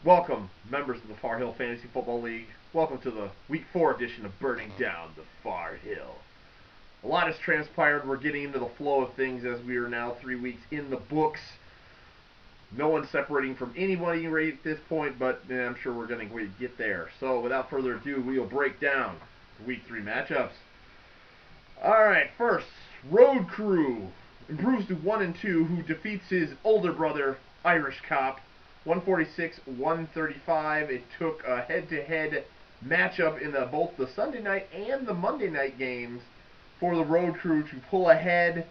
Welcome, members of the Far Hill Fantasy Football League. Welcome to the Week 4 edition of Burning Down the Far Hill. A lot has transpired. We're getting into the flow of things as we are now 3 weeks in the books. No one's separating from anybody right at this point, but I'm sure we're going to get there. So without further ado, we'll break down the Week 3 matchups. Alright, first, Road Crew improves to 1-2, who defeats his older brother, Irish Cop, 146-135. It took a head-to-head matchup in both the Sunday night and the Monday night games for the Road Crew to pull ahead.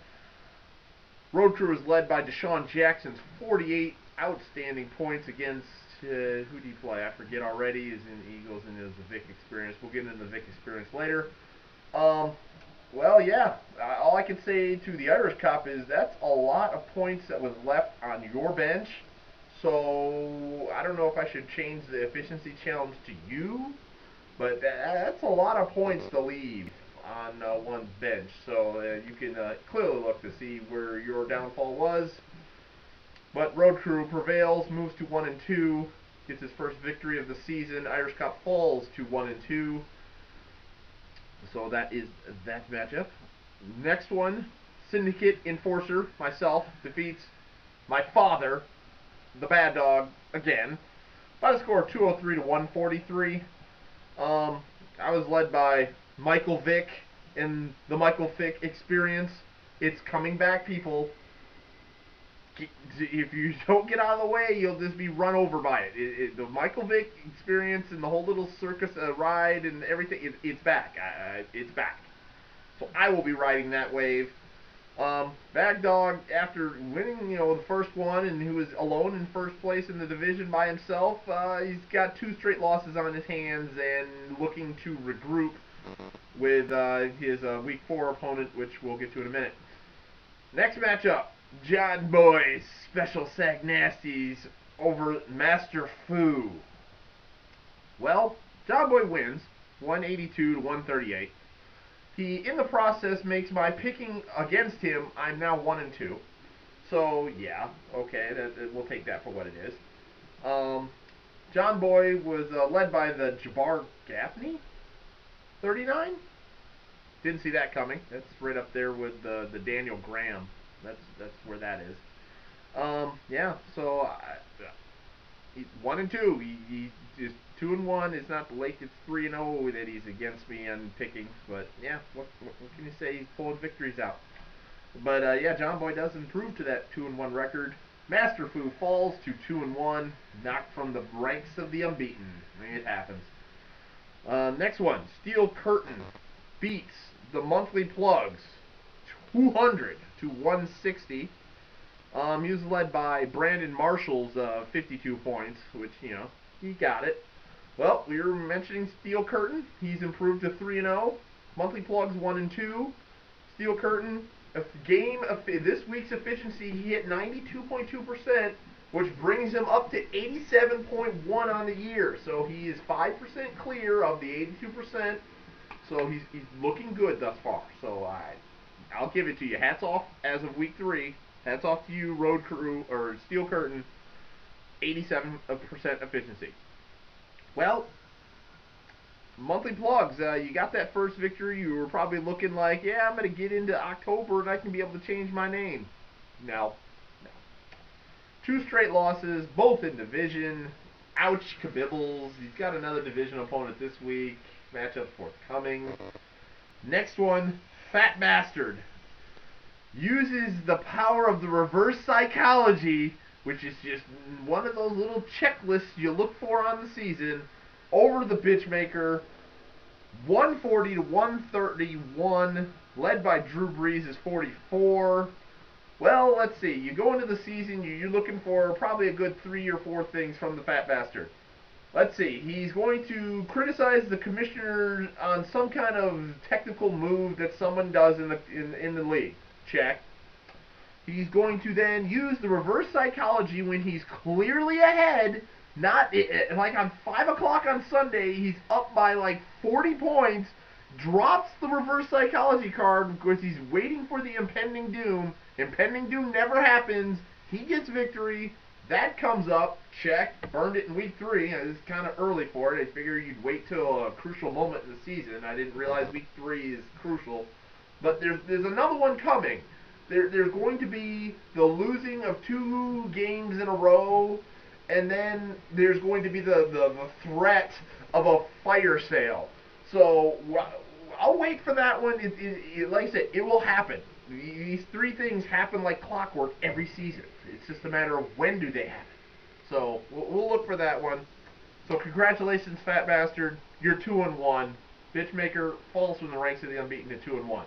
Road Crew is led by Deshaun Jackson's 48 outstanding points against, who do you play? I forget already. Is in Eagles and is the Vic Experience. We'll get into the Vic Experience later. Well, yeah, all I can say to the Irish Cop is that's a lot of points that was left on your bench. So I don't know if I should change the efficiency challenge to you, but that's a lot of points to leave on one's bench. So you can clearly look to see where your downfall was. But Road Crew prevails, moves to 1-2, gets his first victory of the season. Irish Cop falls to 1-2. So that is that matchup. Next one, Syndicate Enforcer, myself, defeats my father, the Bad Dog, again, by a score of 203-143. I was led by Michael Vick in the Michael Vick Experience. It's coming back, people. If you don't get out of the way, you'll just be run over by it. The Michael Vick Experience and the whole little circus ride and everything, it's back. It's back. So I will be riding that wave. Bad Dog, after winning, the first one, and who was alone in first place in the division by himself, he's got 2 straight losses on his hands and looking to regroup with his Week 4 opponent, which we'll get to in a minute. Next matchup, John Boy's Special Sack Nasties over Master Fu. Well, John Boy wins, 182-138. He, in the process, makes my picking against him, I'm now 1-2. So, yeah, okay, we'll take that for what it is. John Boy was led by the Jabbar Gaffney, 39? Didn't see that coming. That's right up there with the Daniel Graham. That's where that is. Yeah, so he's 1-2. He just 2-1. It's not like it's 3-0 that he's against me on picking, but yeah, what can you say? He's pulling victories out. But yeah, John Boy does improve to that 2-1 record. Master Fu falls to 2-1, knocked from the ranks of the unbeaten. It happens. Next one, Steel Curtain beats the Monthly Plugs 200-160. He was led by Brandon Marshall's 52 points, which, he got it. Well, we were mentioning Steel Curtain. He's improved to 3-0. Monthly Plugs 1-2. Steel Curtain, this week's efficiency, he hit 92.2%, which brings him up to 87.1 on the year. So he is 5% clear of the 82%. So he's looking good thus far. So I'll give it to you. Hats off as of Week 3. Hats off to you, Road Crew, or Steel Curtain, 87% efficiency. Well, Monthly Plugs, you got that first victory. You were probably looking like, yeah, I'm going to get into October and I can be able to change my name. No. 2 straight losses, both in division. Ouch, kabibbles. He's got another division opponent this week. Matchup forthcoming. Next one, Fat Bastard uses the power of the reverse psychology, which is just one of those little checklists you look for on the season, over the Bitchmaker, 140-131, led by Drew Brees' 44. Well, let's see. You go into the season, you're looking for probably a good 3 or 4 things from the Fat Bastard. Let's see. He's going to criticize the commissioner on some kind of technical move that someone does in the league. Check. He's going to then use the reverse psychology when he's clearly ahead. Not like on 5 o'clock on Sunday, he's up by like 40 points. Drops the reverse psychology card because he's waiting for the impending doom. Impending doom never happens. He gets victory. that comes up, check, burned it in week 3. It's kind of early for it. I figured you'd wait till a crucial moment in the season. I didn't realize week 3 is crucial. But there's another one coming. There's going to be the losing of 2 games in a row, and then there's going to be the threat of a fire sale. So I'll wait for that one. Like I said, it will happen. These 3 things happen like clockwork every season. It's just a matter of when do they happen. So we'll look for that one. So congratulations, Fat Bastard. You're 2-1. Bitchmaker falls from the ranks of the unbeaten to 2-1.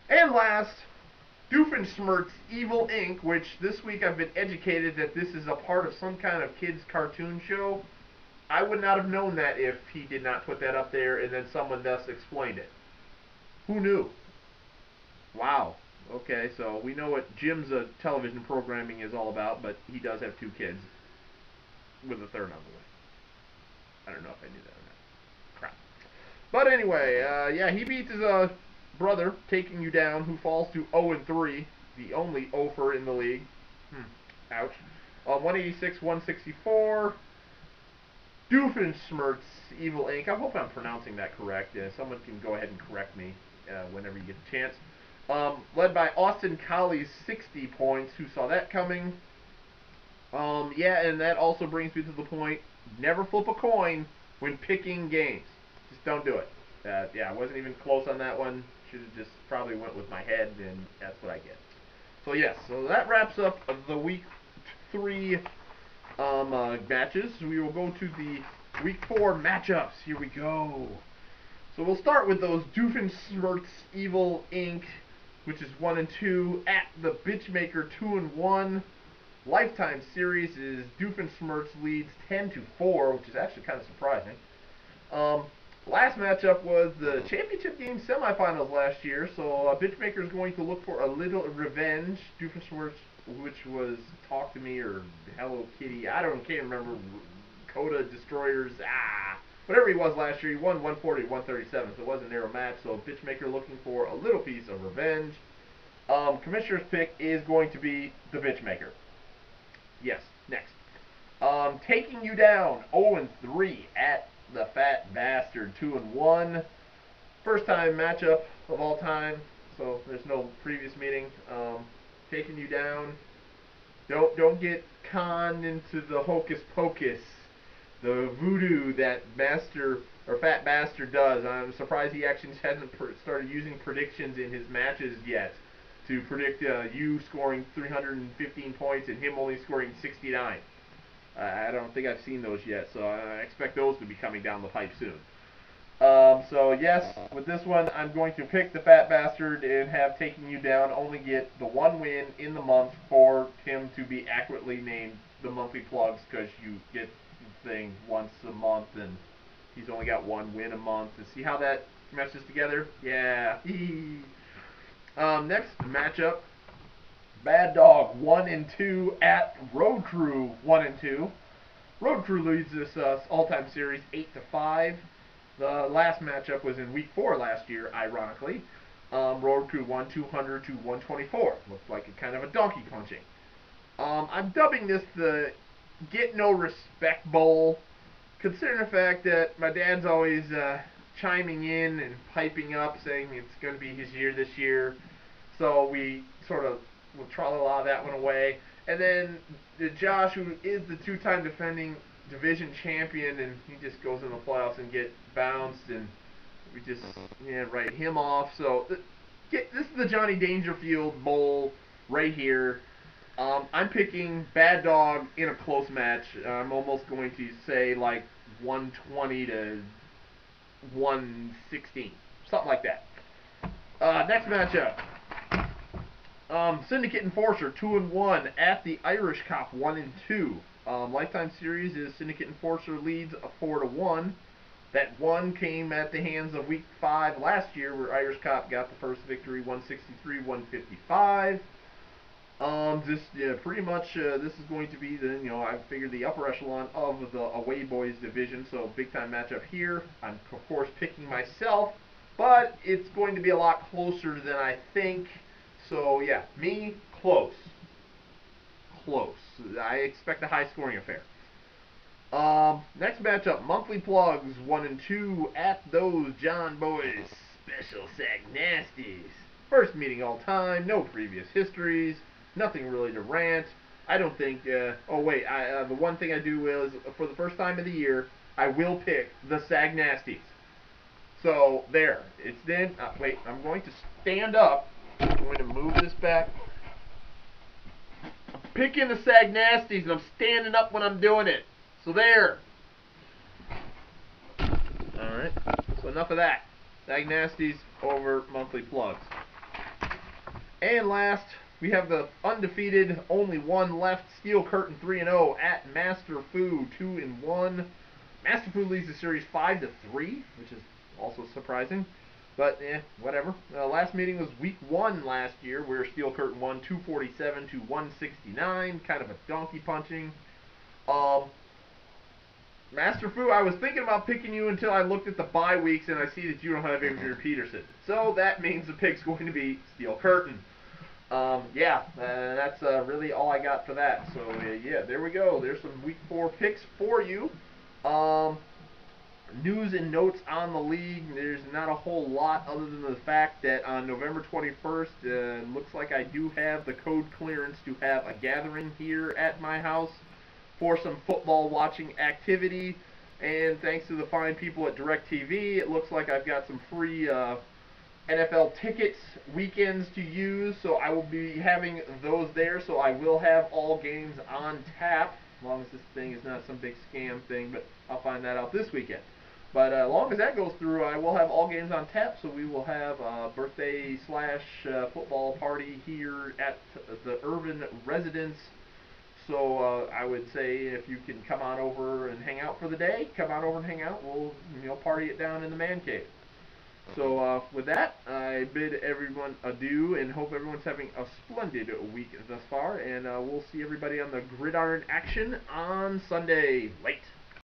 And last, Doofenshmirtz Evil Inc., which this week I've been educated that this is a part of some kind of kids' cartoon show. I would not have known that if he did not put that up there and then someone thus explained it. Who knew? Wow. Okay, so we know what Jim's television programming is all about, but he does have 2 kids with a third on the way. I don't know if I knew that or not. Crap. But anyway, yeah, he beats his brother, Taking You Down, who falls to 0-3, the only offer in the league. Ouch. 186-164. Doofenshmirtz Evil Inc. I hope I'm pronouncing that correct. Someone can go ahead and correct me whenever you get a chance. Led by Austin Colley's 60 points. Who saw that coming? Yeah, and that also brings me to the point, never flip a coin when picking games. Just don't do it. Yeah, I wasn't even close on that one. Should have just probably went with my head, and that's what I get. So yes, so that wraps up the week 3 matches. We will go to the week 4 matchups. Here we go. So we'll start with those Doofenshmirtz Evil Inc., which is 1-2, at the Bitchmaker 2-1. Lifetime series is Doofenshmirtz leads 10-4, which is actually kind of surprising. Last matchup was the championship game semifinals last year, so Bitchmaker is going to look for a little revenge. Doofenshmirtz, which was Talk to Me or Hello Kitty, can't remember. Coda Destroyers, whatever he was last year, he won 140-137, so it was a narrow match. So Bitchmaker looking for a little piece of revenge. Commissioner's pick is going to be the Bitchmaker. Yes, next. Taking You Down 0-3 at the Fat Bastard 2-1. First time matchup of all time, so there's no previous meeting. Taking You Down. Don't get conned into the hocus pocus, the voodoo that Fat Bastard does. I'm surprised he actually hasn't started using predictions in his matches yet to predict you scoring 315 points and him only scoring 69. I don't think I've seen those yet, so I expect those to be coming down the pipe soon. So yes, with this one, I'm going to pick the Fat Bastard and have Taking You Down only get the 1 win in the month for him to be accurately named the monthly plugs, because you get the thing once a month and he's only got 1 win a month. To see how that meshes together? Yeah. Next matchup, Bad Dog 1-2 at Road Crew 1-2. Road Crew leads this all-time series 8-5. The last matchup was in week 4 last year, ironically. Road Crew won 200-124. Looked like a kind of a donkey punching. I'm dubbing this the Get No Respect Bowl, considering the fact that my dad's always chiming in and piping up, saying it's going to be his year this year. So we sort of will tra-la-la that one away. And then Josh, who is the 2-time defending division champion, and he just goes in the playoffs and get bounced, and we just write him off. So this is the Johnny Dangerfield Bowl right here. I'm picking Bad Dog in a close match. I'm almost going to say like 120-116, something like that. Next matchup. Syndicate Enforcer 2-1 at the Irish Cop 1-2. Lifetime series is Syndicate Enforcer leads 4-1. That 1 came at the hands of week 5 last year, where Irish Cop got the first victory, 163-155. Pretty much this is going to be the I figured the upper echelon of the Away Boys division. So big time matchup here. I'm of course picking myself, but it's going to be a lot closer than I think. So yeah, me close. I expect a high-scoring affair. Next matchup, monthly plugs 1 and 2 at those John Boys Special Sack Nasties. First meeting all time, no previous histories, nothing really to rant. I don't think. Oh wait, the one thing I do is for the first time of the year, I will pick the Sag Nasties. So there, it's then. Wait, I'm going to stand up. I'm going to move this back. I'm picking the Sag Nasties, and I'm standing up when I'm doing it. So there. Alright, so enough of that. Sag Nasties over monthly plugs. And last, we have the undefeated, only one left, Steel Curtain 3-0 at Master Fu 2-1. Master Fu leads the series 5-3, which is also surprising. But, whatever. Last meeting was week 1 last year, where Steel Curtain won 247 to 169. Kind of a donkey punching. Master Fu, I was thinking about picking you until I looked at the bye weeks and I see that you don't have Adrian Peterson. So that means the pick's going to be Steel Curtain. That's really all I got for that. So, yeah, there we go. There's some week 4 picks for you. News and notes on the league. There's not a whole lot other than the fact that on November 21st, looks like I do have the code clearance to have a gathering here at my house for some football watching activity. And thanks to the fine people at DirecTV, it looks like I've got some free NFL tickets weekends to use, so I will be having those there. So I will have all games on tap, as long as this thing is not some big scam thing, but I'll find that out this weekend. But as long as that goes through, I will have all games on tap, so we will have a birthday / football party here at the Irvin residence. So I would say if you can come on over and hang out for the day, come on over and hang out. We'll party it down in the man cave. So with that, I bid everyone adieu and hope everyone's having a splendid week thus far. And we'll see everybody on the gridiron action on Sunday. Late.